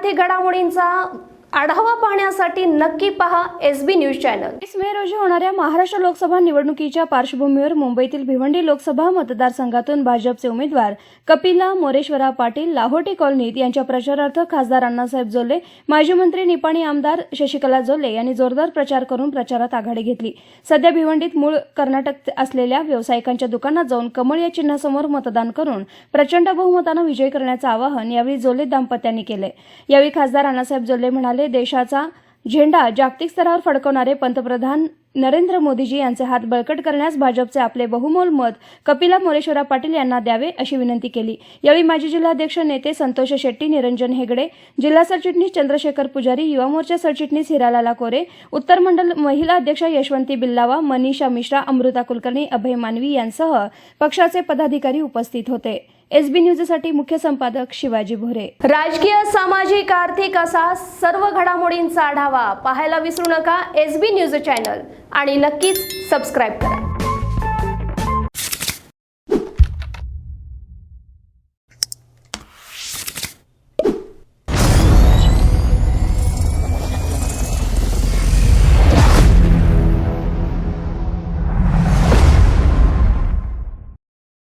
आर्थिक घडामोडींचा आढावा पाहण्यासाठी नक्की पहा एसबी न्यूज चॅनल। 20 मे रोजी होणाऱ्या महाराष्ट्र लोकसभा निवडणुकीच्या पार्श्वभूमीवर मुंबईतील भिवंडी लोकसभा मतदारसंघातून भाजपचे उमेदवार कपिला मोरेश्वरा पाटील लाहोटी कॉलनीत यांच्या प्रचारार्थ खासदार अण्णासाहेब जोल्ले, माजी मंत्री निपाणी आमदार शशिकला जोल्ले यांनी जोरदार प्रचार करून प्रचारात आघाडी घेतली। सध्या भिवंडीत मूळ कर्नाटक असलेल्या व्यावसायिकांच्या दुकानात जाऊन कमळ या चिन्हासमोर मतदान करून प्रचंड बहुमताने विजय करण्याचे आवाहन यावेळी जोल्ले दाम्पत्यांनी केले। यावेळी खासदार अण्णासाहेब जोल्ले म्हणाले, देशाचा झेंडा जागतिक स्तरावर फडकवणारे पंतप्रधान नरेंद्र मोदीजी यांचे हात बळकट करण्यास भाजपचे आपले बहुमोल मत कपिला मोरेश्वरा पाटील यांना द्यावे अशी विनंती केली। यावेळी माजी जिल्हाध्यक्ष नेते संतोष शेट्टी, निरंजन हेगडे, जिल्हा सरचिटणीस चंद्रशेखर पुजारी, युवा मोर्चा सरचिटणीस हिरालाला कोरे, उत्तर मंडल महिला अध्यक्ष यशवंती बिल्लावा, मनीषा मिश्रा, अमृता कुलकर्णी, अभय मानवी यांसह पक्षाचे पदाधिकारी उपस्थित होते। एसबी न्यूजसाठी मुख्य संपादक शिवाजी भोरे। राजकीय, सामाजिक, आर्थिक असा सर्व घडामोडींचा आढावा पाहायला विसरू नका एसबी न्यूज चॅनल आणि नक्कीच सबस्क्राइब करा।